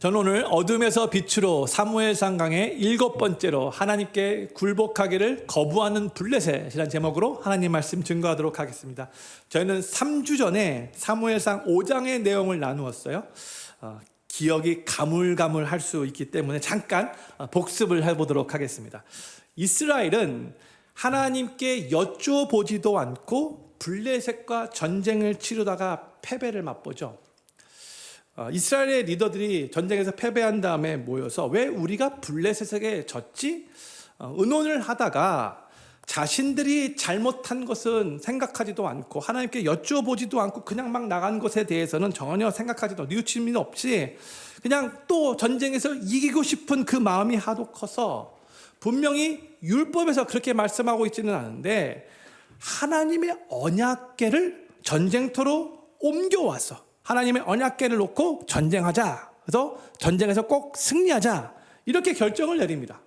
저는 오늘 어둠에서 빛으로 사무엘상 강의 7번째로 하나님께 굴복하기를 거부하는 블레셋이라는 제목으로 하나님 말씀 증거하도록 하겠습니다. 저희는 3주 전에 사무엘상 5장의 내용을 나누었어요. 기억이 가물가물할 수 있기 때문에 잠깐 복습을 해보도록 하겠습니다. 이스라엘은 하나님께 여쭈어보지도 않고 블레셋과 전쟁을 치르다가 패배를 맛보죠. 이스라엘의 리더들이 전쟁에서 패배한 다음에 모여서 왜 우리가 블레셋에게 졌지? 의논을 하다가 자신들이 잘못한 것은 생각하지도 않고 하나님께 여쭈어보지도 않고 그냥 막 나간 것에 대해서는 전혀 생각하지도 뉘우침이 없이 그냥 또 전쟁에서 이기고 싶은 그 마음이 하도 커서 분명히 율법에서 그렇게 말씀하고 있지는 않은데 하나님의 언약궤를 전쟁터로 옮겨와서 하나님의 언약궤를 놓고 전쟁하자. 그래서 전쟁에서 꼭 승리하자. 이렇게 결정을 내립니다.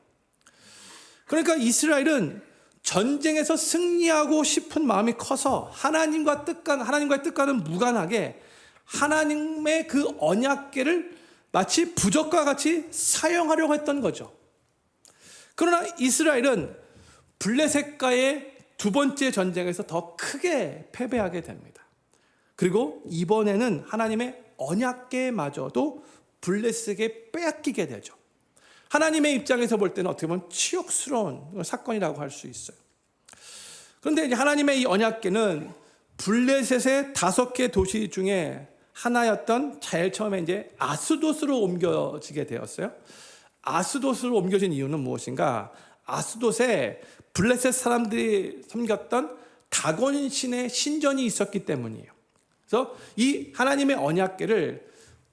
그러니까 이스라엘은 전쟁에서 승리하고 싶은 마음이 커서 하나님과의 뜻과는 무관하게 하나님의 그 언약궤를 마치 부적과 같이 사용하려고 했던 거죠. 그러나 이스라엘은 블레셋과의 두 번째 전쟁에서 더 크게 패배하게 됩니다. 그리고 이번에는 하나님의 언약궤마저도 블레셋에게 빼앗기게 되죠. 하나님의 입장에서 볼 때는 어떻게 보면 치욕스러운 사건이라고 할 수 있어요. 그런데 이제 하나님의 이 언약궤는 블레셋의 5개 도시 중에 하나였던 제일 처음에 이제 아스돗으로 옮겨지게 되었어요. 아스돗으로 옮겨진 이유는 무엇인가? 아스돗에 블레셋 사람들이 섬겼던 다곤 신의 신전이 있었기 때문이에요. 그래서 이 하나님의 언약궤를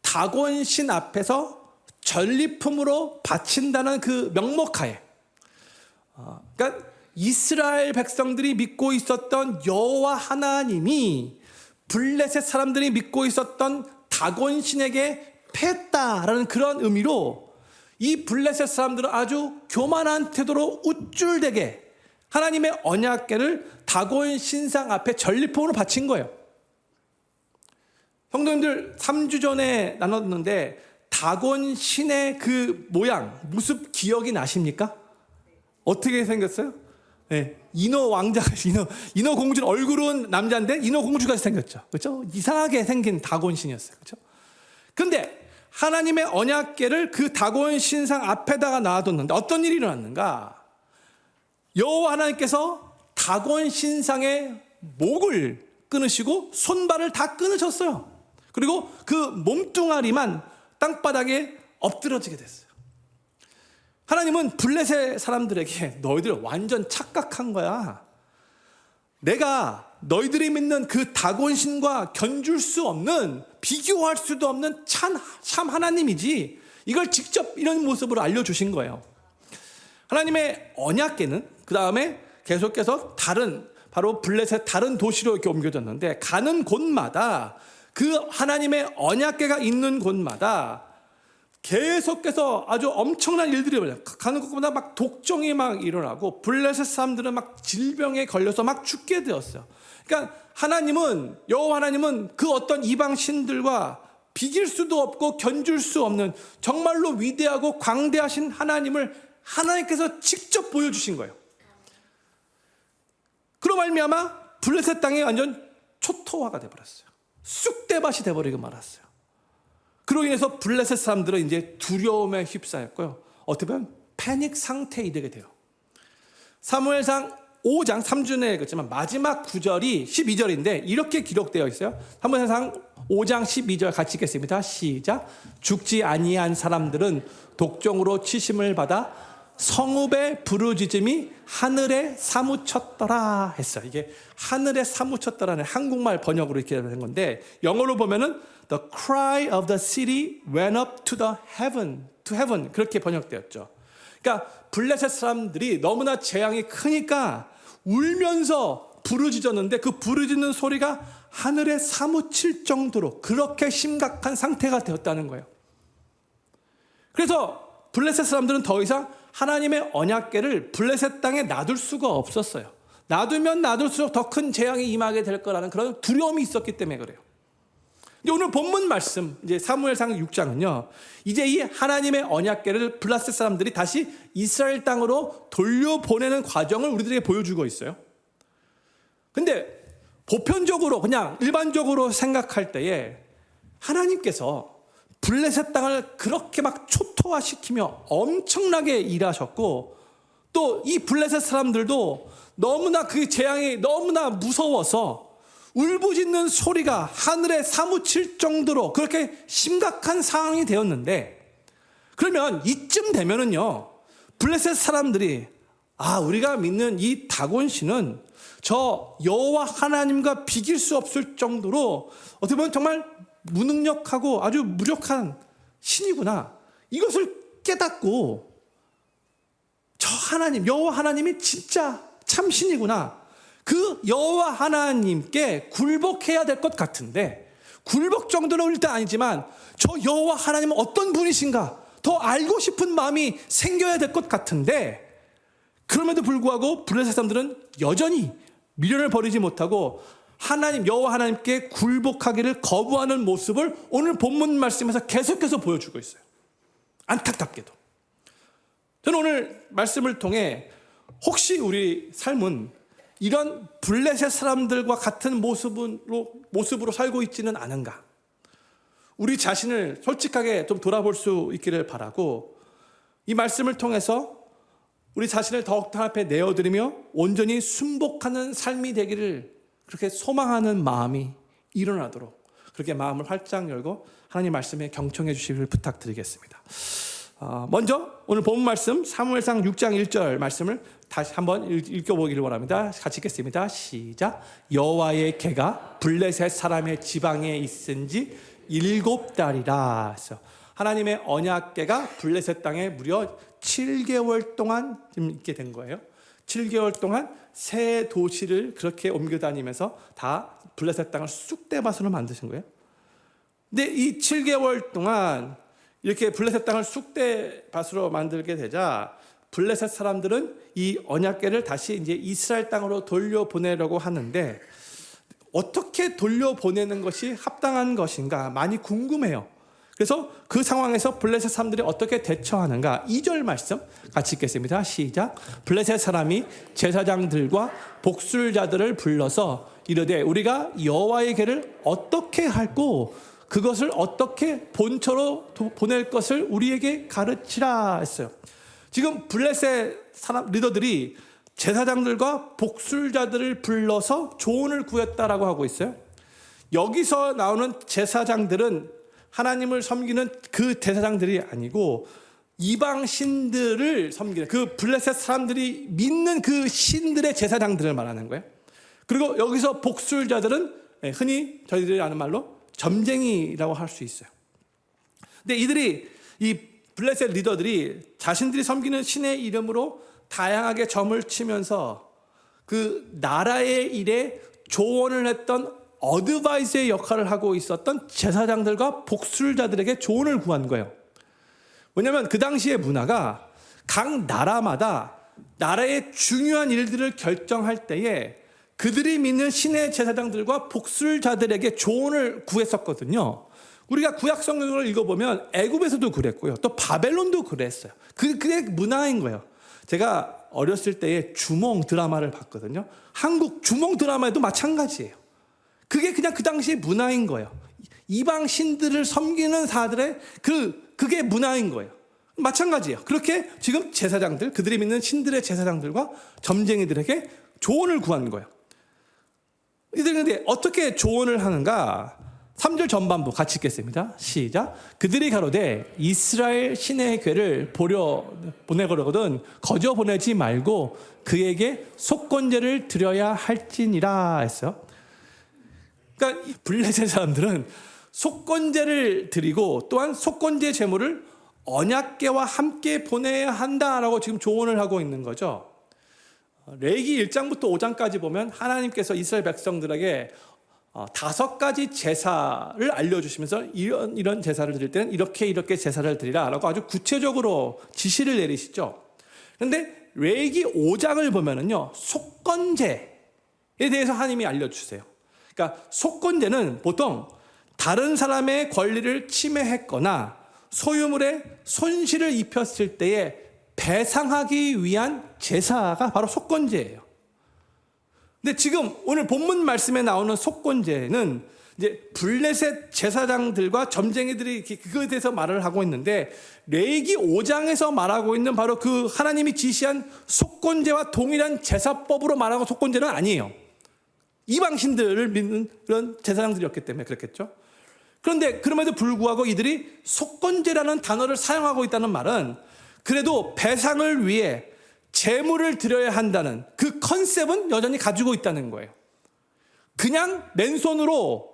다곤 신 앞에서 전리품으로 바친다는 그 명목하에, 그러니까 이스라엘 백성들이 믿고 있었던 여호와 하나님이 블레셋 사람들이 믿고 있었던 다곤 신에게 패했다라는 그런 의미로 이 블레셋 사람들은 아주 교만한 태도로 우쭐대게 하나님의 언약궤를 다곤 신상 앞에 전리품으로 바친 거예요. 성도님들 3주 전에 나눴는데 다곤 신의 그 모양, 모습 기억이 나십니까? 어떻게 생겼어요? 네, 인어 왕자가 인어 공주 얼굴은 남자인데 인어 공주같이 생겼죠. 그렇죠? 이상하게 생긴 다곤 신이었어요. 그렇죠? 근데 하나님의 언약궤를 그 다곤 신상 앞에다가 놔뒀는데 어떤 일이 일어났는가? 여호와 하나님께서 다곤 신상의 목을 끊으시고 손발을 다 끊으셨어요. 그리고 그 몸뚱아리만 땅바닥에 엎드러지게 됐어요. 하나님은 블레셋 사람들에게 너희들 완전 착각한 거야. 내가 너희들이 믿는 그 다곤신과 견줄 수 없는, 비교할 수도 없는 참 하나님이지. 이걸 직접 이런 모습으로 알려주신 거예요. 하나님의 언약궤는 그 다음에 계속해서 바로 블레셋 다른 도시로 이렇게 옮겨졌는데 가는 곳마다 그 하나님의 언약궤가 있는 곳마다 계속해서 아주 엄청난 일들이 일어나요. 가는 곳마다 막 독종이 막 일어나고 블레셋 사람들은 막 질병에 걸려서 막 죽게 되었어요. 그러니까 여호와 하나님은 그 어떤 이방 신들과 비길 수도 없고 견줄 수 없는 정말로 위대하고 광대하신 하나님을 하나님께서 직접 보여주신 거예요. 그로 말미암아 블레셋 땅이 완전 초토화가 돼버렸어요. 쑥대밭이 돼버리고 말았어요. 그로 인해서 블레셋 사람들은 이제 두려움에 휩싸였고요. 어떻게 보면 패닉 상태에 이르게 돼요. 사무엘상 5장 3주에 그렇지만 마지막 9절이 12절인데 이렇게 기록되어 있어요. 사무엘상 5장 12절 같이 읽겠습니다. 시작. 죽지 아니한 사람들은 독종으로 치심을 받아 성읍의 부르짖음이 하늘에 사무쳤더라 했어요. 이게 하늘에 사무쳤더라는 한국말 번역으로 이렇게 된 건데 영어로 보면은 The cry of the city went up to heaven 그렇게 번역되었죠. 그러니까 블레셋 사람들이 너무나 재앙이 크니까 울면서 부르짖었는데 그 부르짖는 소리가 하늘에 사무칠 정도로 그렇게 심각한 상태가 되었다는 거예요. 그래서 블레셋 사람들은 더 이상 하나님의 언약궤를 블레셋 땅에 놔둘 수가 없었어요. 놔두면 놔둘수록 더 큰 재앙이 임하게 될 거라는 그런 두려움이 있었기 때문에 그래요. 이제 오늘 본문 말씀, 이제 사무엘상 6장은요, 이제 이 하나님의 언약궤를 블라셋 사람들이 다시 이스라엘 땅으로 돌려보내는 과정을 우리들에게 보여주고 있어요. 근데 보편적으로 그냥 일반적으로 생각할 때에 하나님께서 블레셋 땅을 그렇게 막 초토화시키며 엄청나게 일하셨고, 또 이 블레셋 사람들도 너무나 그 재앙이 너무나 무서워서 울부짖는 소리가 하늘에 사무칠 정도로 그렇게 심각한 상황이 되었는데, 그러면 이쯤 되면은요, 블레셋 사람들이 우리가 믿는 이 다곤 신은 저 여호와 하나님과 비길 수 없을 정도로 어떻게 보면 정말 무능력하고 아주 무력한 신이구나, 이것을 깨닫고 저 하나님, 여호와 하나님이 진짜 참신이구나, 그 여호와 하나님께 굴복해야 될 것 같은데, 굴복 정도는 일단 아니지만 저 여호와 하나님은 어떤 분이신가 더 알고 싶은 마음이 생겨야 될 것 같은데, 그럼에도 불구하고 블레셋 사람들은 여전히 미련을 버리지 못하고 하나님, 여호와 하나님께 굴복하기를 거부하는 모습을 오늘 본문 말씀에서 계속해서 보여주고 있어요. 안타깝게도. 저는 오늘 말씀을 통해 혹시 우리 삶은 이런 블레셋 사람들과 같은 모습으로 살고 있지는 않은가? 우리 자신을 솔직하게 좀 돌아볼 수 있기를 바라고, 이 말씀을 통해서 우리 자신을 더욱더 앞에 내어드리며 온전히 순복하는 삶이 되기를 그렇게 소망하는 마음이 일어나도록 그렇게 마음을 활짝 열고 하나님 말씀에 경청해 주시기를 부탁드리겠습니다. 먼저 오늘 본문 말씀 사무엘상 6장 1절 말씀을 다시 한번 읽어보기를 원합니다. 같이 읽겠습니다. 시작. 여호와의 궤가 블레셋 사람의 지방에 있은 지 7달이라. 하나님의 언약궤가 블레셋 땅에 무려 7개월 동안 있게 된 거예요. 7개월 동안 새 도시를 그렇게 옮겨 다니면서 다 블레셋 땅을 쑥대밭으로 만드신 거예요. 근데 이 7개월 동안 이렇게 블레셋 땅을 쑥대밭으로 만들게 되자 블레셋 사람들은 이 언약궤를 다시 이제 이스라엘 땅으로 돌려보내려고 하는데, 어떻게 돌려보내는 것이 합당한 것인가 많이 궁금해요. 그래서 그 상황에서 블레셋 사람들이 어떻게 대처하는가, 2절 말씀 같이 읽겠습니다. 시작. 블레셋 사람이 제사장들과 복술자들을 불러서 이르되 우리가 여호와의 궤를 어떻게 할꼬, 그것을 어떻게 본처로 보낼 것을 우리에게 가르치라 했어요. 지금 블레셋 사람 리더들이 제사장들과 복술자들을 불러서 조언을 구했다라고 하고 있어요. 여기서 나오는 제사장들은 하나님을 섬기는 그 제사장들이 아니고 이방 신들을 섬기는 그 블레셋 사람들이 믿는 그 신들의 제사장들을 말하는 거예요. 그리고 여기서 복술자들은 흔히 저희들이 아는 말로 점쟁이라고 할 수 있어요. 근데 이들이, 이 블레셋 리더들이 자신들이 섬기는 신의 이름으로 다양하게 점을 치면서 그 나라의 일에 조언을 했던 어드바이저의 역할을 하고 있었던 제사장들과 복술자들에게 조언을 구한 거예요. 왜냐하면 그 당시의 문화가 각 나라마다 나라의 중요한 일들을 결정할 때에 그들이 믿는 신의 제사장들과 복술자들에게 조언을 구했었거든요. 우리가 구약 성경을 읽어보면 애굽에서도 그랬고요, 또 바벨론도 그랬어요. 그게 문화인 거예요. 제가 어렸을 때에 주몽 드라마를 봤거든요. 한국 주몽 드라마에도 마찬가지예요. 그게 그냥 그 당시의 문화인 거예요. 이방 신들을 섬기는 사람들의 그게 문화인 거예요. 마찬가지예요. 그렇게 지금 제사장들, 그들이 믿는 신들의 제사장들과 점쟁이들에게 조언을 구한 거예요. 이들이 근데 어떻게 조언을 하는가? 3절 전반부 같이 읽겠습니다. 시작. 그들이 가로되 이스라엘 신의 궤를 보내거든 거저 보내지 말고 그에게 속건제를 드려야 할지니라 했어요. 그러니까 블레셋 사람들은 속건제를 드리고 또한 속건제 제물을 언약궤와 함께 보내야 한다라고 지금 조언을 하고 있는 거죠. 레위기 1장부터 5장까지 보면 하나님께서 이스라엘 백성들에게 5가지 제사를 알려주시면서 이런 제사를 드릴 때는 이렇게 제사를 드리라라고 아주 구체적으로 지시를 내리시죠. 그런데 레위기 5장을 보면은요, 속건제에 대해서 하나님이 알려주세요. 그러니까 속건제는 보통 다른 사람의 권리를 침해했거나 소유물에 손실을 입혔을 때에 배상하기 위한 제사가 바로 속건제예요. 근데 지금 오늘 본문 말씀에 나오는 속건제는 이제 블레셋 제사장들과 점쟁이들이 그거에 대해서 말을 하고 있는데, 레위기 5장에서 말하고 있는 바로 그 하나님이 지시한 속건제와 동일한 제사법으로 말하고 속건제는 아니에요. 이방신들을 믿는 그런 제사장들이었기 때문에 그렇겠죠. 그런데 그럼에도 불구하고 이들이 속건제라는 단어를 사용하고 있다는 말은 그래도 배상을 위해 제물을 드려야 한다는 그 컨셉은 여전히 가지고 있다는 거예요. 그냥 맨손으로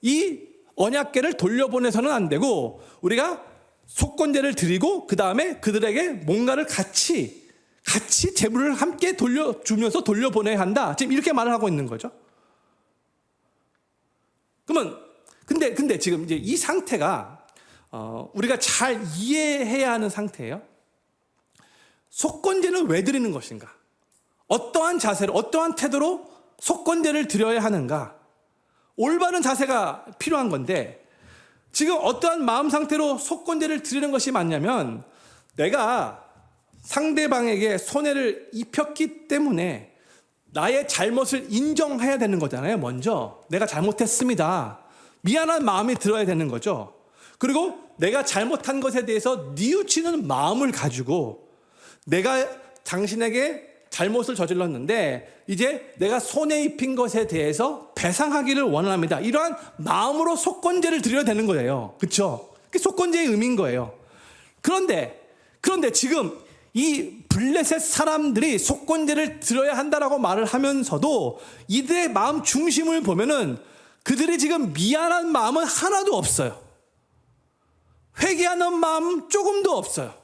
이 언약궤를 돌려보내서는 안 되고, 우리가 속건제를 드리고 그 다음에 그들에게 뭔가를 같이 제물을 함께 돌려주면서 돌려보내야 한다. 지금 이렇게 말을 하고 있는 거죠. 그러면 근데 지금 이제 이 상태가 우리가 잘 이해해야 하는 상태예요. 속건제는 왜 드리는 것인가? 어떠한 자세로, 어떠한 태도로 속건제를 드려야 하는가? 올바른 자세가 필요한 건데, 지금 어떠한 마음 상태로 속건제를 드리는 것이 맞냐면, 내가 상대방에게 손해를 입혔기 때문에 나의 잘못을 인정해야 되는 거잖아요. 먼저 내가 잘못했습니다, 미안한 마음이 들어야 되는 거죠. 그리고 내가 잘못한 것에 대해서 뉘우치는 마음을 가지고, 내가 당신에게 잘못을 저질렀는데 이제 내가 손해 입힌 것에 대해서 배상하기를 원합니다, 이러한 마음으로 속건제를 드려야 되는 거예요. 그렇죠? 그게 속건제의 의미인 거예요. 그런데 지금 이 블레셋 사람들이 속건제를 드려야 한다라고 말을 하면서도 이들의 마음 중심을 보면은 그들이 지금 미안한 마음은 하나도 없어요. 회개하는 마음 조금도 없어요.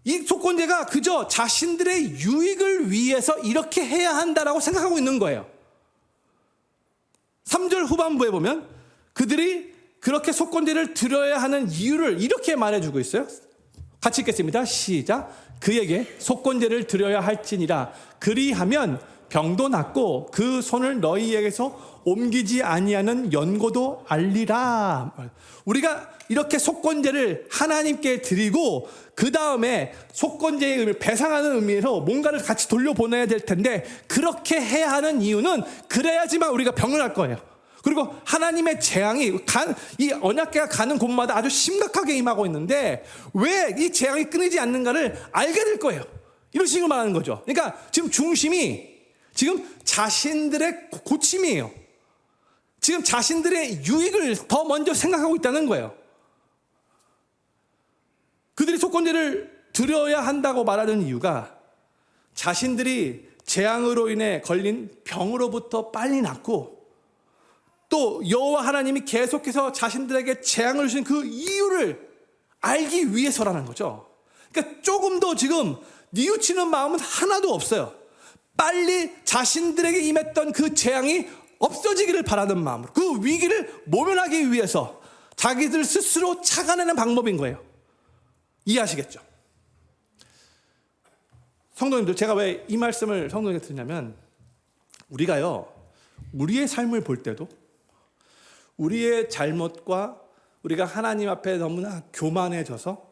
이 속건제가 그저 자신들의 유익을 위해서 이렇게 해야 한다라고 생각하고 있는 거예요. 3절 후반부에 보면 그들이 그렇게 속건제를 드려야 하는 이유를 이렇게 말해주고 있어요. 같이 읽겠습니다. 시작. 그에게 속건제를 드려야 할지니라. 그리하면 병도 낫고 그 손을 너희에게서 옮기지 아니하는 연고도 알리라. 우리가 이렇게 속건제를 하나님께 드리고 그 다음에 속건제의 의미, 배상하는 의미에서 뭔가를 같이 돌려보내야 될 텐데, 그렇게 해야 하는 이유는 그래야지만 우리가 병을 할 거예요. 그리고 하나님의 재앙이 이 언약궤가 가는 곳마다 아주 심각하게 임하고 있는데 왜 이 재앙이 끊이지 않는가를 알게 될 거예요. 이런 식으로 말하는 거죠. 그러니까 지금 중심이 지금 자신들의 고침이에요. 지금 자신들의 유익을 더 먼저 생각하고 있다는 거예요. 그들이 속건제를 드려야 한다고 말하는 이유가 자신들이 재앙으로 인해 걸린 병으로부터 빨리 낫고, 또 여호와 하나님이 계속해서 자신들에게 재앙을 주신 그 이유를 알기 위해서라는 거죠. 그러니까 조금 더 지금 뉘우치는 마음은 하나도 없어요. 빨리 자신들에게 임했던 그 재앙이 없어지기를 바라는 마음으로, 그 위기를 모면하기 위해서 자기들 스스로 착안하는 방법인 거예요. 이해하시겠죠? 성도님들, 제가 왜 이 말씀을 성도님께 드리냐면, 우리가요, 우리의 삶을 볼 때도 우리의 잘못과 우리가 하나님 앞에 너무나 교만해져서,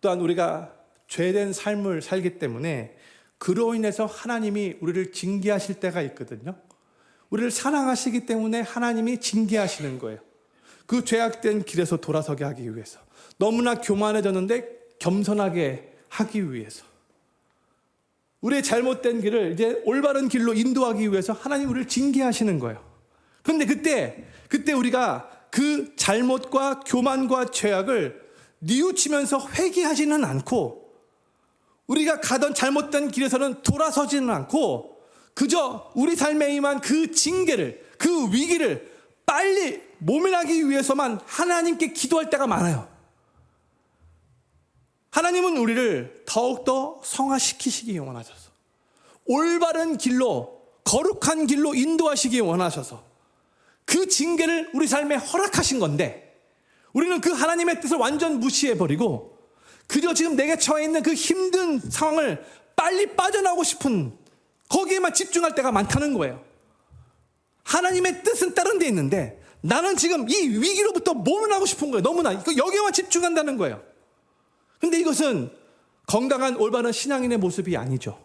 또한 우리가 죄된 삶을 살기 때문에 그로 인해서 하나님이 우리를 징계하실 때가 있거든요. 우리를 사랑하시기 때문에 하나님이 징계하시는 거예요. 그 죄악된 길에서 돌아서게 하기 위해서, 너무나 교만해졌는데 겸손하게 하기 위해서, 우리의 잘못된 길을 이제 올바른 길로 인도하기 위해서 하나님 우리를 징계하시는 거예요. 그런데 그때 우리가 그 잘못과 교만과 죄악을 뉘우치면서 회개하지는 않고, 우리가 가던 잘못된 길에서는 돌아서지는 않고, 그저 우리 삶에 임한 그 징계를, 그 위기를 빨리 모면하기 위해서만 하나님께 기도할 때가 많아요. 하나님은 우리를 더욱더 성화시키시기 원하셔서, 올바른 길로, 거룩한 길로 인도하시기 원하셔서 그 징계를 우리 삶에 허락하신 건데, 우리는 그 하나님의 뜻을 완전 무시해버리고 그저 지금 내게 처해 있는 그 힘든 상황을 빨리 빠져나오고 싶은 거기에만 집중할 때가 많다는 거예요. 하나님의 뜻은 다른 데 있는데 나는 지금 이 위기로부터 벗어나고 싶은 거예요. 너무나 여기에만 집중한다는 거예요. 근데 이것은 건강한 올바른 신앙인의 모습이 아니죠.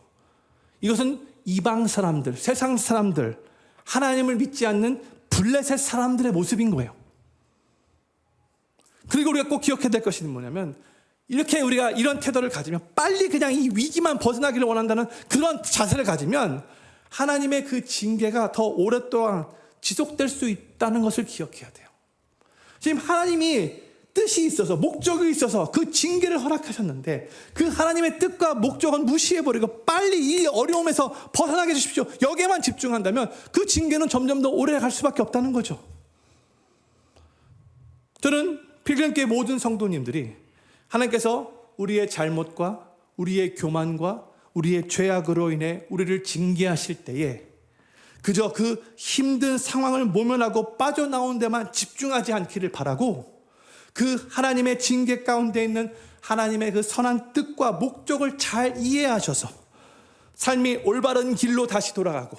이것은 이방 사람들, 세상 사람들, 하나님을 믿지 않는 블레셋 사람들의 모습인 거예요. 그리고 우리가 꼭 기억해야 될 것이 뭐냐면, 이렇게 우리가 이런 태도를 가지면, 빨리 그냥 이 위기만 벗어나기를 원한다는 그런 자세를 가지면 하나님의 그 징계가 더 오랫동안 지속될 수 있다는 것을 기억해야 돼요. 지금 하나님이 뜻이 있어서, 목적이 있어서 그 징계를 허락하셨는데 그 하나님의 뜻과 목적은 무시해버리고 빨리 이 어려움에서 벗어나게 해주십시오, 여기에만 집중한다면 그 징계는 점점 더 오래 갈 수밖에 없다는 거죠. 저는 필름교회 모든 성도님들이 하나님께서 우리의 잘못과 우리의 교만과 우리의 죄악으로 인해 우리를 징계하실 때에 그저 그 힘든 상황을 모면하고 빠져나온 데만 집중하지 않기를 바라고, 그 하나님의 징계 가운데 있는 하나님의 그 선한 뜻과 목적을 잘 이해하셔서 삶이 올바른 길로 다시 돌아가고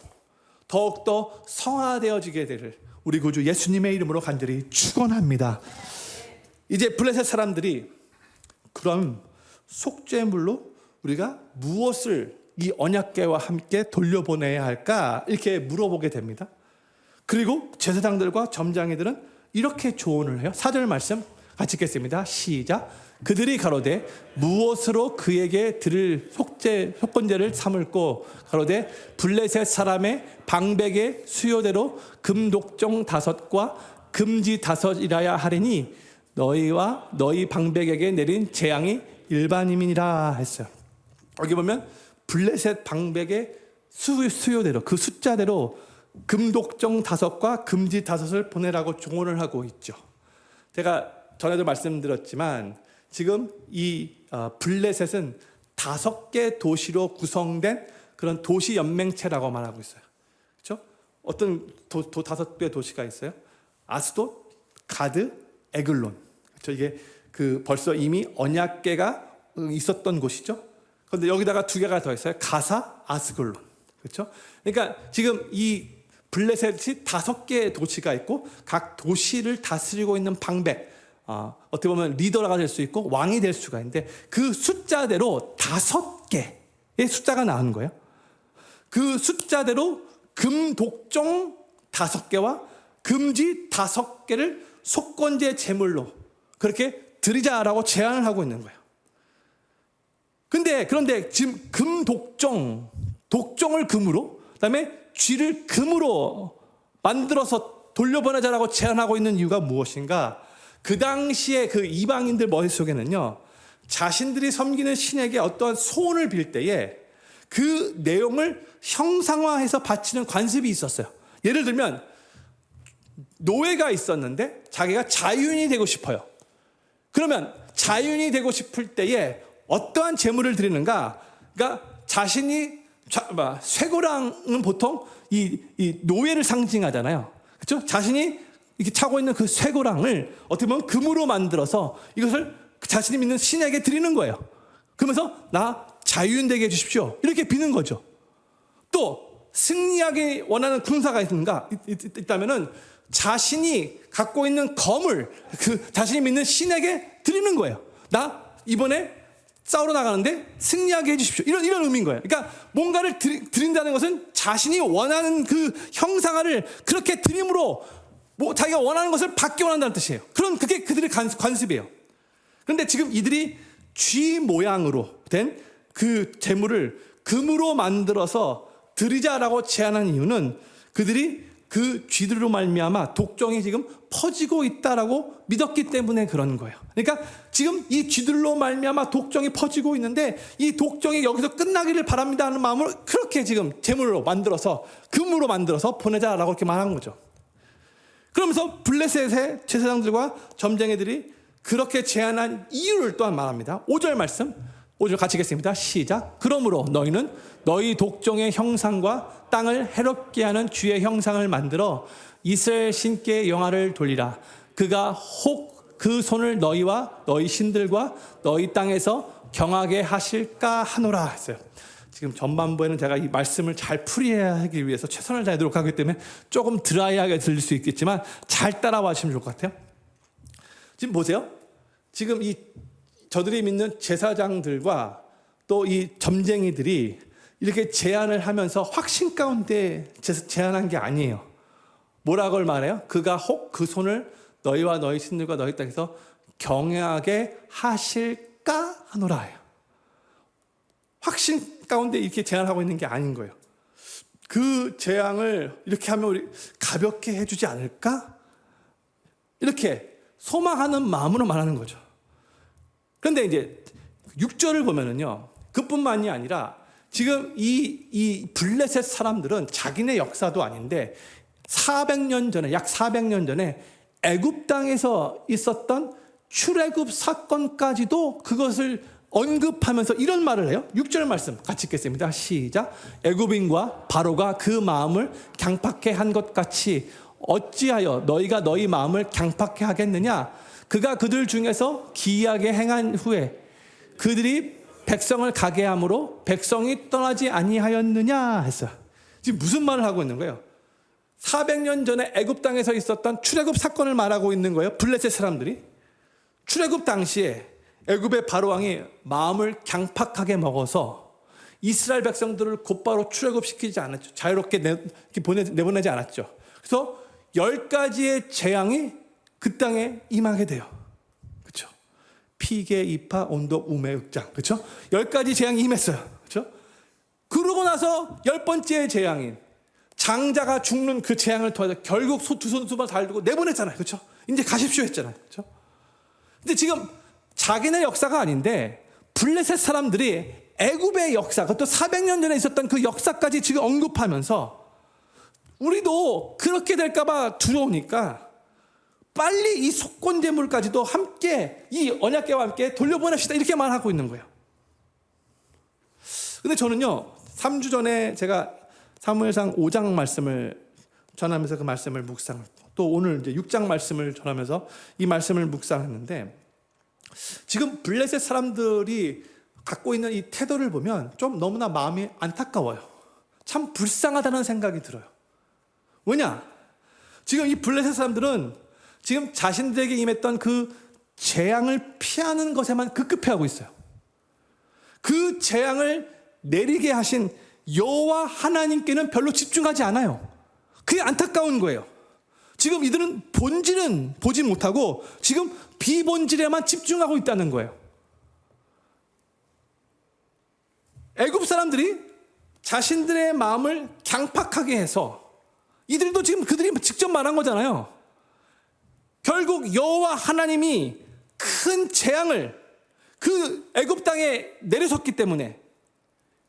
더욱더 성화되어지게 되를 우리 구주 예수님의 이름으로 간절히 축원합니다. 이제 블레셋 사람들이 그럼 속죄물로 우리가 무엇을 이 언약궤와 함께 돌려보내야 할까 이렇게 물어보게 됩니다. 그리고 제사장들과 점장이들은 이렇게 조언을 해요. 4절 말씀 같이 읽겠습니다. 시작. 그들이 가로되 무엇으로 그에게 드릴 속건제를 삼을꼬, 가로되 블레셋 사람의 방백의 수요대로 금독종 5과 금지 5이라야 하리니 너희와 너희 방백에게 내린 재앙이 일반임이니라 했어요. 여기 보면 블레셋 방백의 수요대로, 그 숫자대로 금독종 5과 금지 5을 보내라고 조언을 하고 있죠. 제가 전에도 말씀드렸지만 지금 이 블레셋은 5개 도시로 구성된 그런 도시 연맹체라고 말하고 있어요. 그렇죠? 어떤 5개 도시가 있어요? 아스돗, 가드, 에글론. 그렇죠? 이게 벌써 이미 언약궤가 있었던 곳이죠. 그런데 여기다가 2개가 더 있어요. 가사, 아스글론. 그렇죠? 그러니까 지금 이 블레셋이 5개의 도시가 있고 각 도시를 다스리고 있는 방백, 어떻게 보면 리더가 될 수 있고 왕이 될 수가 있는데 그 숫자대로 5개의 숫자가 나오는 거예요. 그 숫자대로 금독종 5개와 금지 5개를 속건제 제물로 그렇게 드리자라고 제안을 하고 있는 거예요. 그런데 지금 독종을 금으로, 그다음에 쥐를 금으로 만들어서 돌려보내자라고 제안하고 있는 이유가 무엇인가? 그 당시에 그 이방인들 머릿속에는요, 자신들이 섬기는 신에게 어떠한 소원을 빌 때에 그 내용을 형상화해서 바치는 관습이 있었어요. 예를 들면 노예가 있었는데 자기가 자유인이 되고 싶어요. 그러면 자유인이 되고 싶을 때에 어떠한 제물을 드리는가? 그러니까 자신이 쇠고랑은 보통 이 노예를 상징하잖아요. 그렇죠? 자신이 이렇게 차고 있는 그 쇠고랑을 어떻게 보면 금으로 만들어서 이것을 자신이 믿는 신에게 드리는 거예요. 그러면서 나 자유인 되게 해주십시오, 이렇게 비는 거죠. 또 승리하기 원하는 군사가 있다면은 자신이 갖고 있는 검을 그 자신이 믿는 신에게 드리는 거예요. 나 이번에 싸우러 나가는데 승리하게 해주십시오, 이런 의미인 거예요. 그러니까 뭔가를 드린다는 것은 자신이 원하는 그 형상화를 그렇게 드림으로 자기가 원하는 것을 받기 원한다는 뜻이에요. 그게 그들의 관습이에요. 그런데 지금 이들이 쥐 모양으로 된 그 제물을 금으로 만들어서 드리자라고 제안한 이유는 그들이 그 쥐들로 말미암아 독종이 지금 퍼지고 있다라고 믿었기 때문에 그런 거예요. 그러니까 지금 이 쥐들로 말미암아 독종이 퍼지고 있는데 이 독종이 여기서 끝나기를 바랍니다 하는 마음을 그렇게 지금 제물로 만들어서 금으로 만들어서 보내자라고 이렇게 말한 거죠. 그러면서 블레셋의 제사장들과 점쟁이들이 그렇게 제안한 이유를 또한 말합니다. 5절 말씀, 5절 같이 읽겠습니다. 시작. 그러므로 너희는 너희 독종의 형상과 땅을 해롭게 하는 쥐의 형상을 만들어 이스라엘 신께 영화를 돌리라. 그가 혹 그 손을 너희와 너희 신들과 너희 땅에서 경하게 하실까 하노라 했어요. 지금 전반부에는 제가 이 말씀을 잘 풀이하기 위해서 최선을 다하도록 하기 때문에 조금 드라이하게 들릴 수 있겠지만 잘 따라와 주시면 좋을 것 같아요. 지금 보세요. 지금 이 저들이 믿는 제사장들과 또 이 점쟁이들이 이렇게 제안을 하면서 확신 가운데 제안한 게 아니에요. 뭐라고 말해요? 그가 혹 그 손을 너희와 너희 신들과 너희 땅에서 경외하게 하실까 하노라 해요. 확신 가운데 이렇게 제안하고 있는 게 아닌 거예요. 그 재앙을 이렇게 하면 우리 가볍게 해주지 않을까? 이렇게 소망하는 마음으로 말하는 거죠. 그런데 이제 6절을 보면은요, 그뿐만이 아니라 지금 이 블레셋 사람들은 자기네 역사도 아닌데 400년 전에, 약 400년 전에 애굽 땅에서 있었던 출애굽 사건까지도 그것을 언급하면서 이런 말을 해요. 6절 말씀 같이 읽겠습니다. 시작. 애굽인과 바로가 그 마음을 강팍해 한 것 같이 어찌하여 너희가 너희 마음을 강팍해 하겠느냐? 그가 그들 중에서 기이하게 행한 후에 그들이 백성을 가게 함으로 백성이 떠나지 아니하였느냐 했어요. 지금 무슨 말을 하고 있는 거예요? 400년 전에 애굽 땅에서 있었던 출애굽 사건을 말하고 있는 거예요. 블레셋 사람들이 출애굽 당시에 애굽의 바로왕이 마음을 강팍하게 먹어서 이스라엘 백성들을 곧바로 출애굽시키지 않았죠. 자유롭게 내보내지 않았죠. 그래서 10가지의 재앙이 그 땅에 임하게 돼요. 그렇죠? 피계, 이파, 온독, 우매, 흑장. 그렇죠? 10가지 재앙이 임했어요. 그렇죠? 그러고 나서 10번째 재앙인 장자가 죽는 그 재앙을 통해서 결국 두 손수만 달고 내보냈잖아요. 그렇죠? 이제 가십시오 했잖아요. 그렇죠? 근데 지금 자기네 역사가 아닌데 블레셋 사람들이 애굽의 역사, 그것도 400년 전에 있었던 그 역사까지 지금 언급하면서 우리도 그렇게 될까봐 두려우니까 빨리 이 속건 제물까지도 함께 이 언약궤와 함께 돌려보냅시다 이렇게 말하고 있는 거예요. 근데 저는요 3주 전에 제가 사무엘상 5장 말씀을 전하면서 그 말씀을 묵상했고 또 오늘 이제 6장 말씀을 전하면서 이 말씀을 묵상했는데 지금 블레셋 사람들이 갖고 있는 이 태도를 보면 좀 너무나 마음이 안타까워요. 참 불쌍하다는 생각이 들어요. 왜냐? 지금 이 블레셋 사람들은 지금 자신들에게 임했던 그 재앙을 피하는 것에만 급급해하고 있어요. 그 재앙을 내리게 하신 여호와 하나님께는 별로 집중하지 않아요. 그게 안타까운 거예요. 지금 이들은 본질은 보지 못하고 지금 비본질에만 집중하고 있다는 거예요. 애굽 사람들이 자신들의 마음을 강팍하게 해서 이들도 지금 그들이 직접 말한 거잖아요. 결국 여호와 하나님이 큰 재앙을 그 애굽 땅에 내려섰기 때문에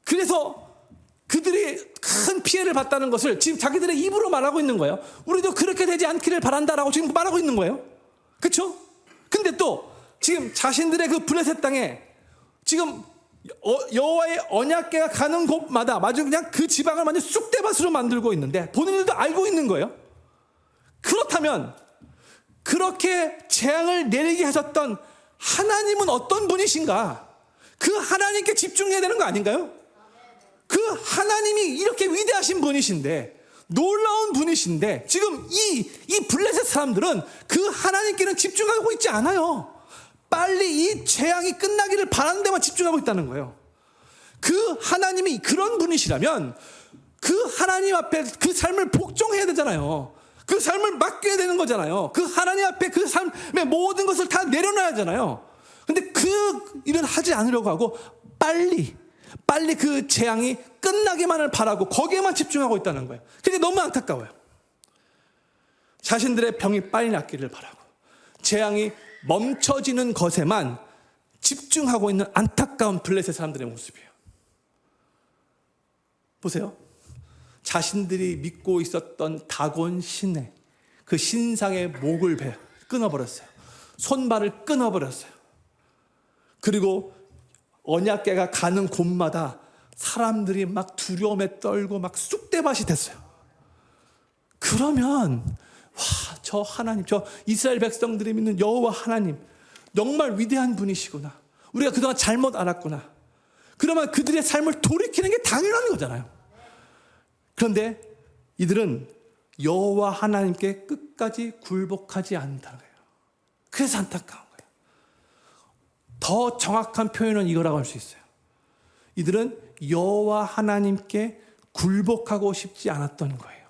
그래서 그들이 큰 피해를 봤다는 것을 지금 자기들의 입으로 말하고 있는 거예요. 우리도 그렇게 되지 않기를 바란다라고 지금 말하고 있는 거예요. 그렇죠? 근데 또 지금 자신들의 그 블레셋 땅에 지금 여호와의 언약궤가 가는 곳마다 마주 그냥 그 지방을 완전 쑥대밭으로 만들고 있는데 본인들도 알고 있는 거예요. 그렇다면 그렇게 재앙을 내리게 하셨던 하나님은 어떤 분이신가? 그 하나님께 집중해야 되는 거 아닌가요? 그 하나님이 이렇게 위대하신 분이신데 놀라운 분이신데 지금 이 블레셋 사람들은 그 하나님께는 집중하고 있지 않아요. 빨리 이 재앙이 끝나기를 바라는 데만 집중하고 있다는 거예요. 그 하나님이 그런 분이시라면 그 하나님 앞에 그 삶을 복종해야 되잖아요. 그 삶을 맡겨야 되는 거잖아요. 그 하나님 앞에 그 삶의 모든 것을 다 내려놔야 하잖아요. 근데 그 일은 하지 않으려고 하고 빨리 그 재앙이 끝나기만을 바라고 거기에만 집중하고 있다는 거예요. 그게 너무 안타까워요. 자신들의 병이 빨리 낫기를 바라고 재앙이 멈춰지는 것에만 집중하고 있는 안타까운 블레셋 사람들의 모습이에요. 보세요. 자신들이 믿고 있었던 다곤 신의 그 신상의 목을 끊어버렸어요. 손발을 끊어버렸어요. 그리고 언약궤가 가는 곳마다 사람들이 막 두려움에 떨고 막 쑥대밭이 됐어요. 그러면 저 하나님, 저 이스라엘 백성들이 믿는 여호와 하나님 정말 위대한 분이시구나. 우리가 그동안 잘못 알았구나. 그러면 그들의 삶을 돌이키는 게 당연한 거잖아요. 그런데 이들은 여호와 하나님께 끝까지 굴복하지 않는다는 거예요. 그래서 안타까운 거예요. 더 정확한 표현은 이거라고 할 수 있어요. 이들은 여호와 하나님께 굴복하고 싶지 않았던 거예요.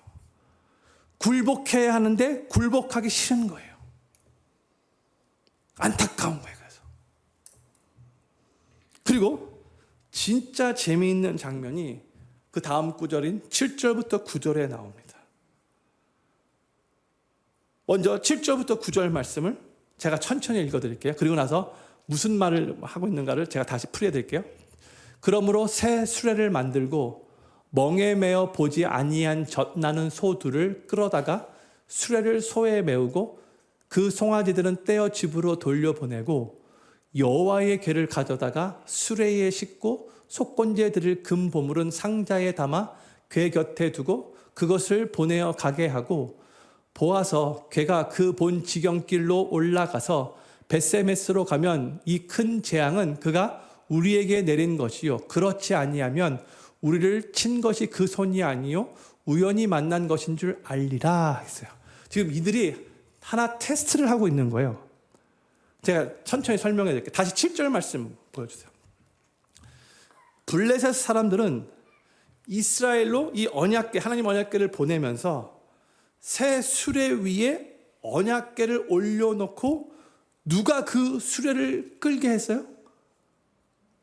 굴복해야 하는데 굴복하기 싫은 거예요. 안타까운 거예요. 그리고 진짜 재미있는 장면이 그 다음 구절인 7절부터 9절에 나옵니다. 먼저 7절부터 9절 말씀을 제가 천천히 읽어드릴게요. 그리고 나서 무슨 말을 하고 있는가를 제가 다시 풀이해드릴게요. 그러므로 새 수레를 만들고 멍에 매어 보지 아니한 젖나는 소 둘을 끌어다가 수레를 소에 메우고 그 송아지들은 떼어 집으로 돌려보내고 여호와의 궤를 가져다가 수레에 싣고 속건제에 드릴 금 보물은 상자에 담아 궤 곁에 두고 그것을 보내어 가게 하고 보아서 궤가 그 본 지경길로 올라가서 벳세메스로 가면 이 큰 재앙은 그가 우리에게 내린 것이요 그렇지 아니하면 우리를 친 것이 그 손이 아니요 우연히 만난 것인 줄 알리라 했어요. 지금 이들이 하나 테스트를 하고 있는 거예요. 제가 천천히 설명해 드릴게요. 다시 7절 말씀 보여주세요. 블레셋 사람들은 이스라엘로 이 언약궤, 하나님 언약궤를 보내면서 새 수레 위에 언약궤를 올려놓고 누가 그 수레를 끌게 했어요?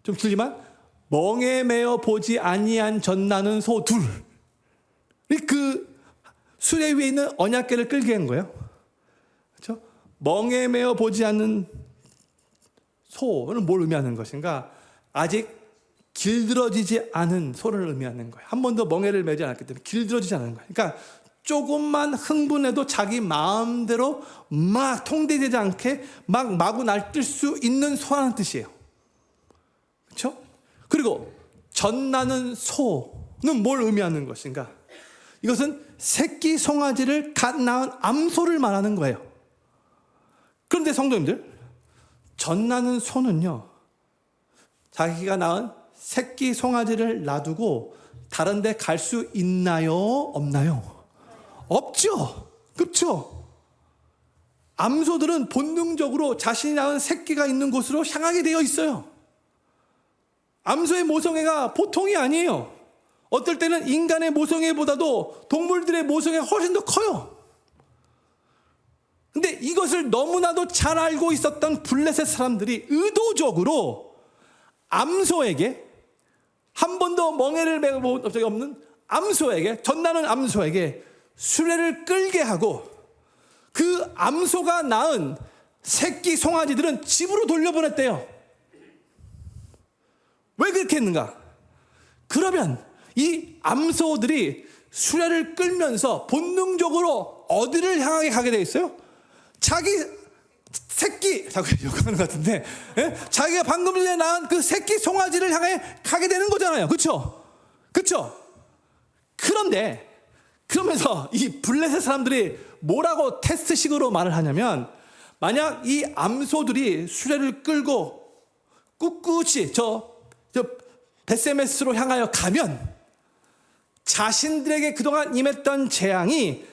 좀 길지만 멍에 매어 보지 아니한 젖나는 소 둘. 그 수레 위에 있는 언약궤를 끌게 한 거예요. 그렇죠? 멍에 매어 보지 않는 소는 뭘 의미하는 것인가? 아직 길들어지지 않은 소를 의미하는 거예요. 한 번도 멍에를 매지 않았기 때문에 길들어지지 않은 거예요. 그러니까 조금만 흥분해도 자기 마음대로 막 통제되지 않게 막 마구 날뛸 수 있는 소라는 뜻이에요. 그렇죠? 그리고 젖나는 소는 뭘 의미하는 것인가? 이것은 새끼 송아지를 갓 낳은 암소를 말하는 거예요. 그런데 성도님들, 젖나는 소는요, 자기가 낳은 새끼 송아지를 놔두고 다른 데 갈 수 있나요? 없나요? 없죠. 그렇죠? 암소들은 본능적으로 자신이 낳은 새끼가 있는 곳으로 향하게 되어 있어요. 암소의 모성애가 보통이 아니에요. 어떨 때는 인간의 모성애보다도 동물들의 모성애가 훨씬 더 커요. 근데 이것을 너무나도 잘 알고 있었던 블레셋 사람들이 의도적으로 암소에게, 한 번도 멍에를 매본 적이 없는 암소에게, 젖나는 암소에게 수레를 끌게 하고 그 암소가 낳은 새끼 송아지들은 집으로 돌려보냈대요. 왜 그렇게 했는가? 그러면 이 암소들이 수레를 끌면서 본능적으로 어디를 향하게 가게 돼 있어요? 자기 새끼, 자꾸 욕하는 것 같은데, 예? 자기가 방금 전에 낳은 그 새끼 송아지를 향해 가게 되는 거잖아요. 그렇죠? 그렇죠? 그런데 그러면서 이 블레셋 사람들이 뭐라고 테스트식으로 말을 하냐면, 만약 이 암소들이 수레를 끌고 꿋꿋이 저 벳세메스로 향하여 가면 자신들에게 그동안 임했던 재앙이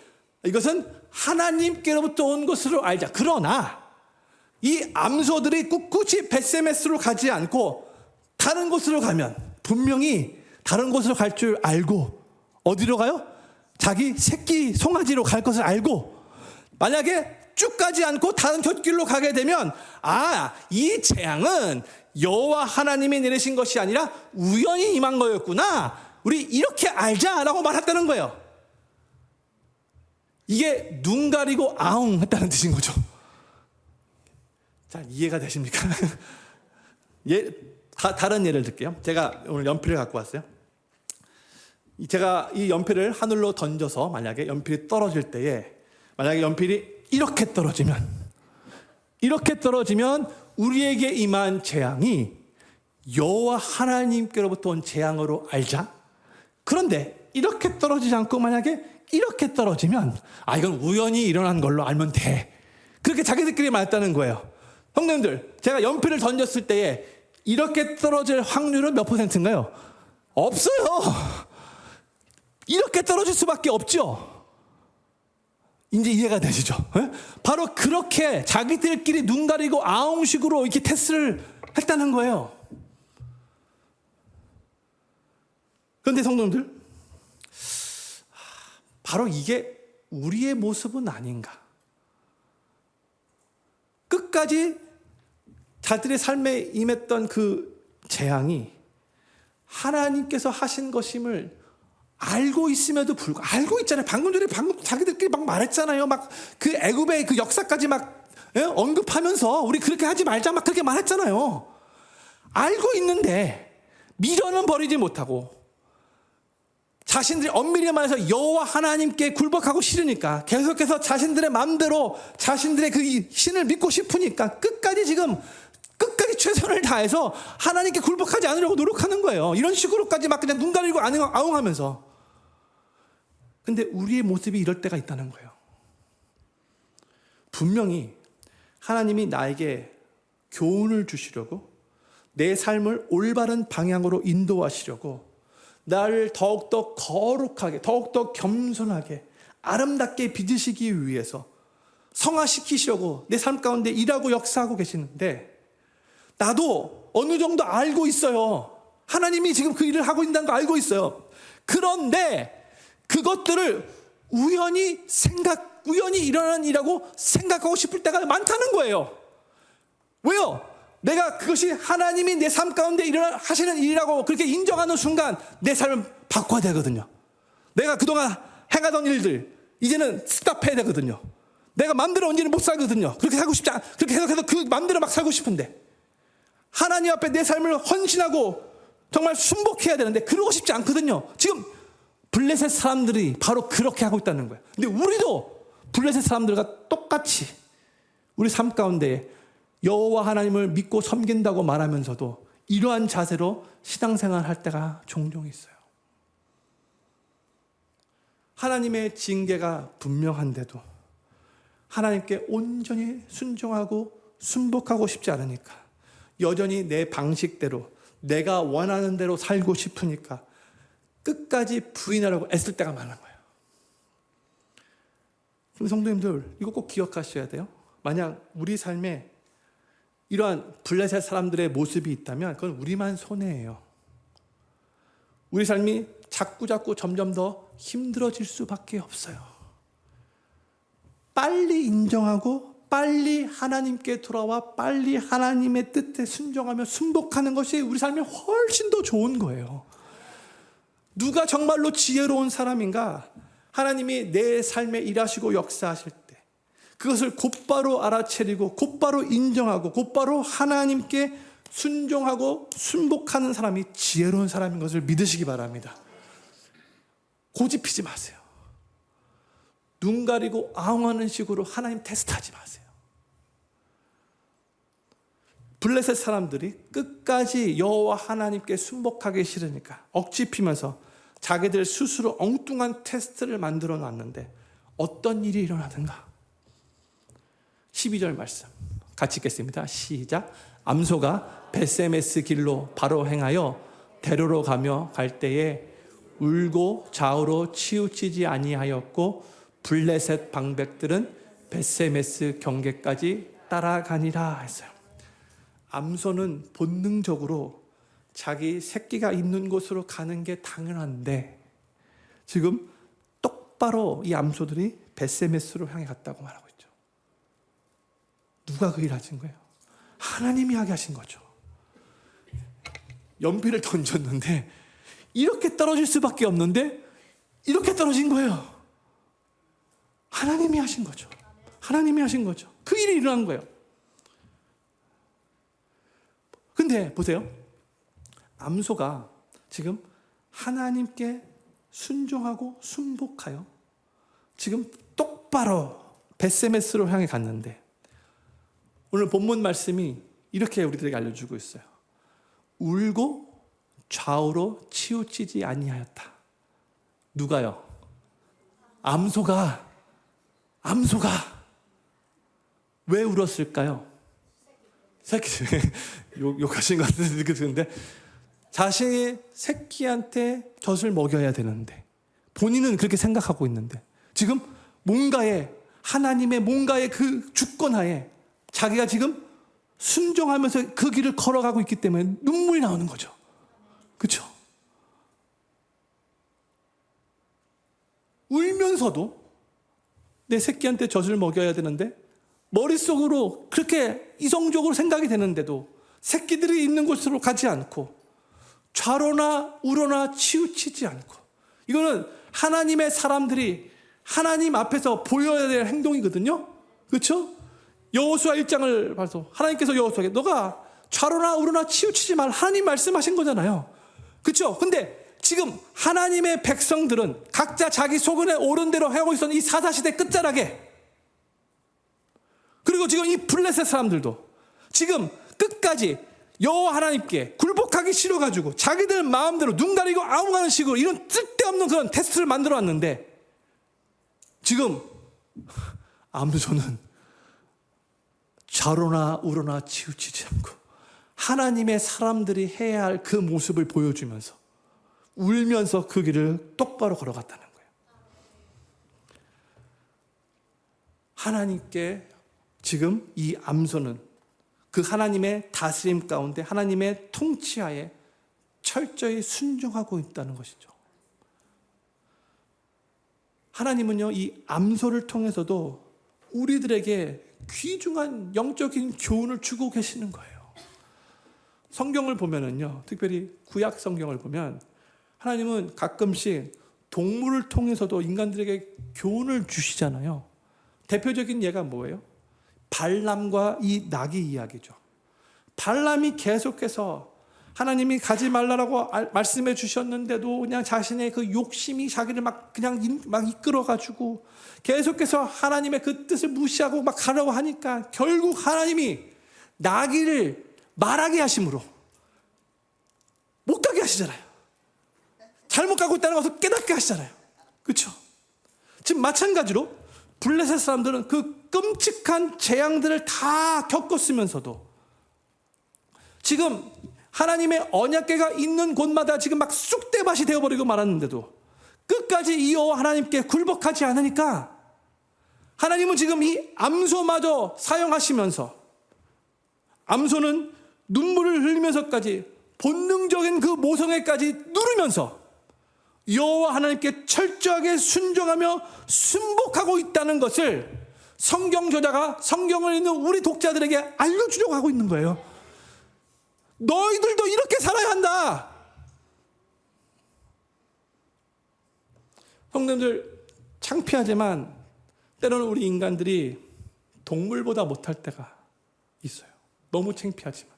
이것은 하나님께로부터 온 것으로 알자. 그러나 이 암소들이 꿋꿋이 벳세메스로 가지 않고 다른 곳으로 가면 분명히 다른 곳으로 갈 줄 알고, 어디로 가요? 자기 새끼 송아지로 갈 것을 알고, 만약에 쭉 가지 않고 다른 곁길로 가게 되면, 아, 이 재앙은 여호와 하나님이 내리신 것이 아니라 우연히 임한 거였구나, 우리 이렇게 알자라고 말했다는 거예요. 이게 눈 가리고 아웅 했다는 뜻인 거죠. 자, 이해가 되십니까? 다른 예를 들게요. 제가 오늘 연필을 갖고 왔어요. 제가 이 연필을 하늘로 던져서 만약에 연필이 떨어질 때에, 만약에 연필이 이렇게 떨어지면 우리에게 임한 재앙이 여호와 하나님께로부터 온 재앙으로 알자. 그런데 이렇게 떨어지지 않고 만약에 이렇게 떨어지면, 아, 이건 우연히 일어난 걸로 알면 돼. 그렇게 자기들끼리 말했다는 거예요. 형님들, 제가 연필을 던졌을 때에 이렇게 떨어질 확률은 몇 %인가요? 없어요. 이렇게 떨어질 수밖에 없죠. 이제 이해가 되시죠? 예? 바로 그렇게 자기들끼리 눈 가리고 아웅식으로 이렇게 테스트를 했다는 거예요. 그런데 성도님들, 바로 이게 우리의 모습은 아닌가. 끝까지 자들의 삶에 임했던 그 재앙이 하나님께서 하신 것임을 알고 있음에도 불구하고, 알고 있잖아요. 방금 자기들끼리 막 말했잖아요. 막 그 애굽의 그 역사까지 막 언급하면서 우리 그렇게 하지 말자 막 그렇게 말했잖아요. 알고 있는데 미련은 버리지 못하고 자신들이 엄밀히 말해서 여호와 하나님께 굴복하고 싫으니까 계속해서 자신들의 마음대로 자신들의 그 신을 믿고 싶으니까 끝까지 최선을 다해서 하나님께 굴복하지 않으려고 노력하는 거예요. 이런 식으로까지 막 그냥 눈 가리고 아웅하면서. 근데 우리의 모습이 이럴 때가 있다는 거예요. 분명히 하나님이 나에게 교훈을 주시려고, 내 삶을 올바른 방향으로 인도하시려고, 나를 더욱더 거룩하게, 더욱더 겸손하게, 아름답게 빚으시기 위해서 성화시키시려고 내 삶 가운데 일하고 역사하고 계시는데, 나도 어느 정도 알고 있어요. 하나님이 지금 그 일을 하고 있다는 거 알고 있어요. 그런데 그것들을 우연히 일어나는 일이라고 생각하고 싶을 때가 많다는 거예요. 왜요? 내가 그것이 하나님이 내 삶 가운데 하시는 일이라고 그렇게 인정하는 순간 내 삶을 바꿔야 되거든요. 내가 그동안 행하던 일들 이제는 스탑해야 되거든요. 내가 마음대로 언제는 못 살거든요. 그렇게 살고 싶지 않아. 그렇게 해서 그 마음대로 막 살고 싶은데 하나님 앞에 내 삶을 헌신하고 정말 순복해야 되는데 그러고 싶지 않거든요. 지금 블레셋 사람들이 바로 그렇게 하고 있다는 거예요. 근데 우리도 블레셋 사람들과 똑같이 우리 삶 가운데 여호와 하나님을 믿고 섬긴다고 말하면서도 이러한 자세로 신앙생활 할 때가 종종 있어요. 하나님의 징계가 분명한데도 하나님께 온전히 순종하고 순복하고 싶지 않으니까 여전히 내 방식대로 내가 원하는 대로 살고 싶으니까 끝까지 부인하려고 애쓸 때가 많은 거예요. 그럼 성도님들 이거 꼭 기억하셔야 돼요. 만약 우리 삶에 이러한 블레셋 사람들의 모습이 있다면 그건 우리만 손해예요. 우리 삶이 자꾸 점점 더 힘들어질 수밖에 없어요. 빨리 인정하고 빨리 하나님께 돌아와 빨리 하나님의 뜻에 순종하며 순복하는 것이 우리 삶이 훨씬 더 좋은 거예요. 누가 정말로 지혜로운 사람인가? 하나님이 내 삶에 일하시고 역사하실 때 그것을 곧바로 알아차리고 곧바로 인정하고 곧바로 하나님께 순종하고 순복하는 사람이 지혜로운 사람인 것을 믿으시기 바랍니다. 고집피지 마세요. 눈 가리고 아웅하는 식으로 하나님 테스트하지 마세요. 블레셋 사람들이 끝까지 여호와 하나님께 순복하기 싫으니까 억지 피면서 자기들 스스로 엉뚱한 테스트를 만들어 놨는데 어떤 일이 일어나든가. 12절 말씀 같이 읽겠습니다. 시작. 암소가 벳세메스 길로 바로 행하여 대로로 가며 갈 때에 울고 좌우로 치우치지 아니하였고 블레셋 방백들은 벳세메스 경계까지 따라가니라 했어요. 암소는 본능적으로 자기 새끼가 있는 곳으로 가는 게 당연한데 지금 똑바로 이 암소들이 벳세메스로 향해 갔다고 말하고 있죠. 누가 그 일을 하신 거예요? 하나님이 하게 하신 거죠. 연필을 던졌는데 이렇게 떨어질 수밖에 없는데 이렇게 떨어진 거예요. 하나님이 하신 거죠. 하나님이 하신 거죠. 그 일이 일어난 거예요. 근데 보세요. 암소가 지금 하나님께 순종하고 순복하여 지금 똑바로 벳세메스로 향해 갔는데 오늘 본문 말씀이 이렇게 우리들에게 알려주고 있어요. 울고 좌우로 치우치지 아니하였다. 누가요? 암소가 왜 울었을까요? 새끼들 욕하신 것 같은데 이렇게 드는데, 자신이 새끼한테 젖을 먹여야 되는데 본인은 그렇게 생각하고 있는데 지금 하나님의 뭔가의 그 주권하에 자기가 지금 순종하면서 그 길을 걸어가고 있기 때문에 눈물이 나오는 거죠. 그렇죠? 울면서도 내 새끼한테 젖을 먹여야 되는데 머릿속으로 그렇게 이성적으로 생각이 되는데도 새끼들이 있는 곳으로 가지 않고 좌로나 우로나 치우치지 않고, 이거는 하나님의 사람들이 하나님 앞에서 보여야 될 행동이거든요. 그렇죠? 여호수아 1장을 봐서 하나님께서 여호수아에게 너가 좌로나 우로나 치우치지 말, 하나님 말씀하신 거잖아요. 그렇죠? 근데 지금 하나님의 백성들은 각자 자기 소근에 오른 대로 하고 있었는 이 사사시대 끝자락에, 그리고 지금 이 블레셋 사람들도 지금 끝까지 여호와 하나님께 굴복하기 싫어가지고 자기들 마음대로 눈 가리고 아웅하는 식으로 이런 쓸데없는 그런 테스트를 만들어 왔는데, 지금 암소는 좌로나 우로나 치우치지 않고 하나님의 사람들이 해야 할 그 모습을 보여주면서 울면서 그 길을 똑바로 걸어갔다는 거예요. 하나님께 지금 이 암소는 그 하나님의 다스림 가운데 하나님의 통치하에 철저히 순종하고 있다는 것이죠. 하나님은요, 이 암소를 통해서도 우리들에게 귀중한 영적인 교훈을 주고 계시는 거예요. 성경을 보면은요, 특별히 구약 성경을 보면 하나님은 가끔씩 동물을 통해서도 인간들에게 교훈을 주시잖아요. 대표적인 예가 뭐예요? 발람과 이 나귀 이야기죠. 발람이 계속해서 하나님이 가지 말라라고 말씀해 주셨는데도 그냥 자신의 그 욕심이 자기를 막 이끌어가지고 계속해서 하나님의 그 뜻을 무시하고 막 가려고 하니까 결국 하나님이 나귀를 말하게 하심으로 못 가게 하시잖아요. 잘못 가고 있다는 것을 깨닫게 하시잖아요. 그렇죠? 지금 마찬가지로 블레셋 사람들은 그 끔찍한 재앙들을 다 겪었으면서도 지금 하나님의 언약궤가 있는 곳마다 지금 막 쑥대밭이 되어버리고 말았는데도 끝까지 이 여호와 하나님께 굴복하지 않으니까 하나님은 지금 이 암소마저 사용하시면서, 암소는 눈물을 흘리면서까지 본능적인 그 모성애까지 누르면서 여호와 하나님께 철저하게 순종하며 순복하고 있다는 것을 성경 저자가 성경을 읽는 우리 독자들에게 알려주려고 하고 있는 거예요. 너희들도 이렇게 살아야 한다. 성도님들, 창피하지만 때로는 우리 인간들이 동물보다 못할 때가 있어요. 너무 창피하지만.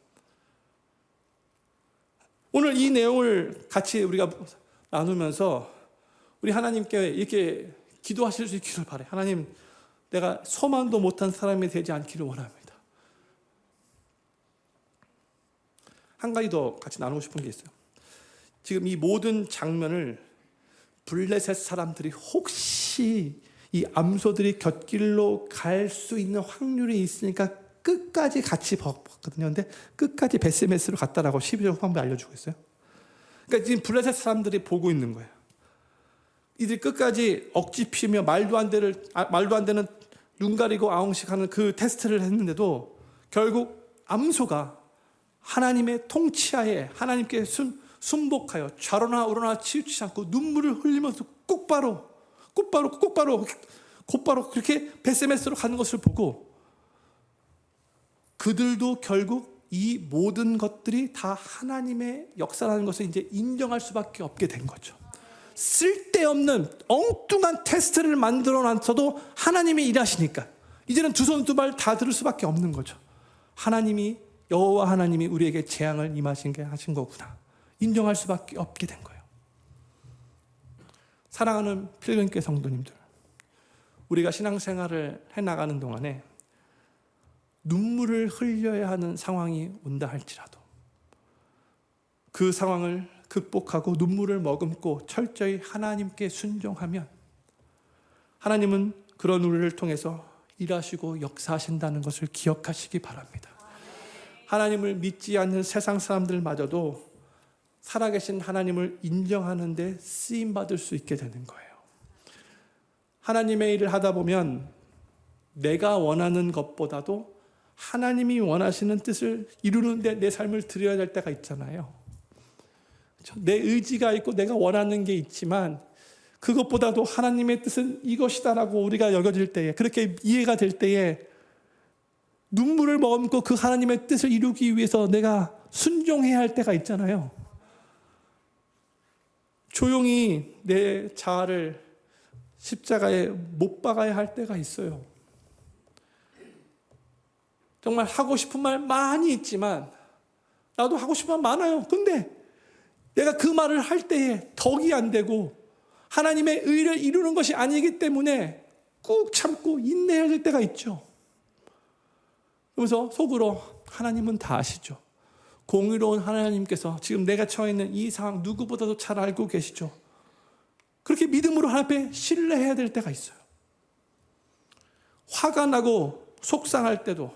오늘 이 내용을 같이 우리가 나누면서 우리 하나님께 이렇게 기도하실 수 있기를 바라요. 하나님, 내가 소망도 못한 사람이 되지 않기를 원합니다. 한 가지 더 같이 나누고 싶은 게 있어요. 지금 이 모든 장면을 블레셋 사람들이 혹시 이 암소들이 곁길로 갈 수 있는 확률이 있으니까 끝까지 같이 봤거든요. 근데 끝까지 베스메스로 갔다라고 12절 후반부에 알려주고 있어요. 그러니까 지금 블레셋 사람들이 보고 있는 거예요. 이들이 끝까지 억지 피우며 말도 안 되는 눈 가리고 아웅식하는 그 테스트를 했는데도 결국 암소가 하나님의 통치하에 하나님께 순복하여 좌로나 우로나 치우치지 않고 눈물을 흘리면서 곧바로 그렇게 베스메스로 가는 것을 보고 그들도 결국 이 모든 것들이 다 하나님의 역사라는 것을 이제 인정할 수밖에 없게 된 거죠. 쓸데없는 엉뚱한 테스트를 만들어 놨어도 하나님이 일하시니까 이제는 두 손 두 발 다 들을 수밖에 없는 거죠. 하나님이, 여호와 하나님이 우리에게 재앙을 임하신 게 하신 거구나, 인정할 수밖에 없게 된 거예요. 사랑하는 필경교회 성도님들, 우리가 신앙생활을 해나가는 동안에 눈물을 흘려야 하는 상황이 온다 할지라도 그 상황을 극복하고 눈물을 머금고 철저히 하나님께 순종하면 하나님은 그런 우리를 통해서 일하시고 역사하신다는 것을 기억하시기 바랍니다. 하나님을 믿지 않는 세상 사람들마저도 살아계신 하나님을 인정하는 데 쓰임받을 수 있게 되는 거예요. 하나님의 일을 하다 보면 내가 원하는 것보다도 하나님이 원하시는 뜻을 이루는 데 내 삶을 드려야 될 때가 있잖아요. 내 의지가 있고 내가 원하는 게 있지만 그것보다도 하나님의 뜻은 이것이다라고 우리가 여겨질 때에, 그렇게 이해가 될 때에 눈물을 머금고 그 하나님의 뜻을 이루기 위해서 내가 순종해야 할 때가 있잖아요. 조용히 내 자아를 십자가에 못 박아야 할 때가 있어요. 정말 하고 싶은 말 많이 있지만 나도 하고 싶은 말 많아요. 근데 내가 그 말을 할 때에 덕이 안 되고 하나님의 의를 이루는 것이 아니기 때문에 꾹 참고 인내해야 될 때가 있죠. 그래서 속으로 하나님은 다 아시죠. 공의로운 하나님께서 지금 내가 처해 있는 이 상황 누구보다도 잘 알고 계시죠. 그렇게 믿음으로 하나님 앞에 신뢰해야 될 때가 있어요. 화가 나고 속상할 때도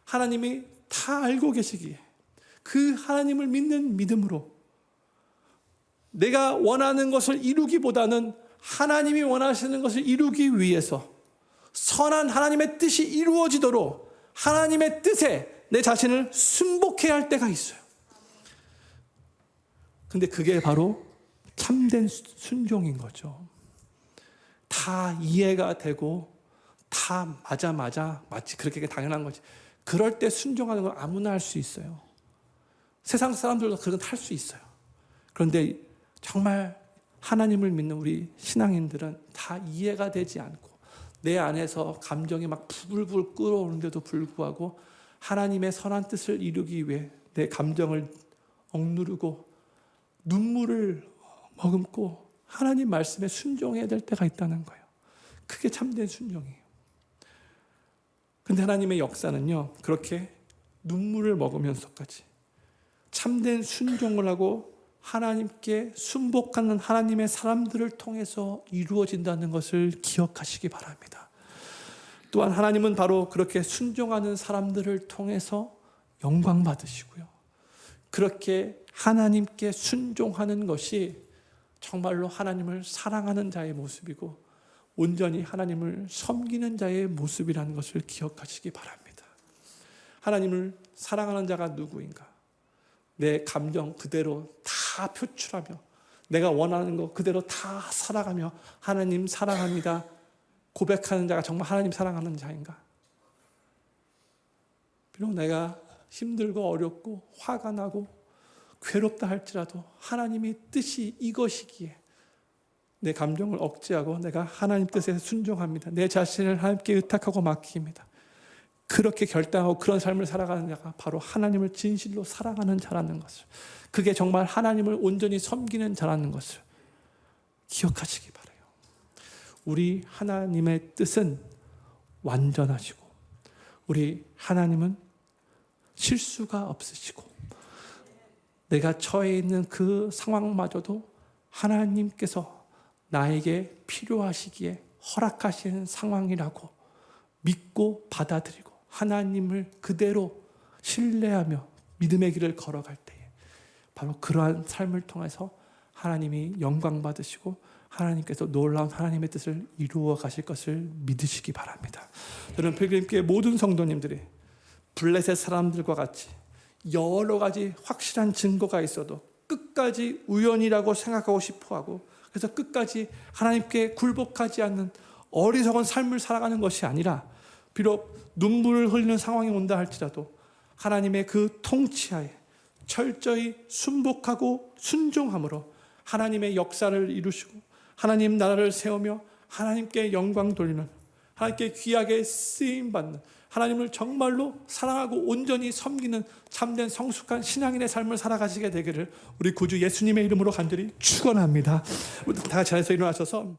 하나님이 다 알고 계시기에 그 하나님을 믿는 믿음으로 내가 원하는 것을 이루기보다는 하나님이 원하시는 것을 이루기 위해서 선한 하나님의 뜻이 이루어지도록 하나님의 뜻에 내 자신을 순복해야 할 때가 있어요. 근데 그게 바로 참된 순종인 거죠. 다 이해가 되고 다 맞아 마치 그렇게 당연한 거지. 그럴 때 순종하는 건 아무나 할 수 있어요. 세상 사람들도 그건 할 수 있어요. 그런데 정말 하나님을 믿는 우리 신앙인들은 다 이해가 되지 않고 내 안에서 감정이 막 부글부글 끓어오는데도 불구하고 하나님의 선한 뜻을 이루기 위해 내 감정을 억누르고 눈물을 머금고 하나님 말씀에 순종해야 될 때가 있다는 거예요. 그게 참된 순종이에요. 근데 하나님의 역사는요, 그렇게 눈물을 먹으면서까지 참된 순종을 하고 하나님께 순복하는 하나님의 사람들을 통해서 이루어진다는 것을 기억하시기 바랍니다. 또한 하나님은 바로 그렇게 순종하는 사람들을 통해서 영광 받으시고요. 그렇게 하나님께 순종하는 것이 정말로 하나님을 사랑하는 자의 모습이고 온전히 하나님을 섬기는 자의 모습이라는 것을 기억하시기 바랍니다. 하나님을 사랑하는 자가 누구인가? 내 감정 그대로 다 표출하며 내가 원하는 것 그대로 다 살아가며 하나님 사랑합니다 고백하는 자가 정말 하나님 사랑하는 자인가? 비록 내가 힘들고 어렵고 화가 나고 괴롭다 할지라도 하나님의 뜻이 이것이기에 내 감정을 억제하고 내가 하나님 뜻에 순종합니다. 내 자신을 하나님께 의탁하고 맡깁니다. 그렇게 결단하고 그런 삶을 살아가는 자가 바로 하나님을 진실로 사랑하는 자라는 것을, 그게 정말 하나님을 온전히 섬기는 자라는 것을 기억하시기 바라요. 우리 하나님의 뜻은 완전하시고 우리 하나님은 실수가 없으시고 내가 처해 있는 그 상황마저도 하나님께서 나에게 필요하시기에 허락하시는 상황이라고 믿고 받아들이고 하나님을 그대로 신뢰하며 믿음의 길을 걸어갈 때에 바로 그러한 삶을 통해서 하나님이 영광 받으시고 하나님께서 놀라운 하나님의 뜻을 이루어 가실 것을 믿으시기 바랍니다. 저는 필그림교회 모든 성도님들이 블레셋 사람들과 같이 여러 가지 확실한 증거가 있어도 끝까지 우연이라고 생각하고 싶어하고 그래서 끝까지 하나님께 굴복하지 않는 어리석은 삶을 살아가는 것이 아니라 비록 눈물을 흘리는 상황이 온다 할지라도 하나님의 그 통치하에 철저히 순복하고 순종함으로 하나님의 역사를 이루시고 하나님 나라를 세우며 하나님께 영광 돌리는 하나님께 귀하게 쓰임받는 하나님을 정말로 사랑하고 온전히 섬기는 참된 성숙한 신앙인의 삶을 살아가시게 되기를 우리 구주 예수님의 이름으로 간절히 축원합니다. 다 같이 자리에서 일어나셔서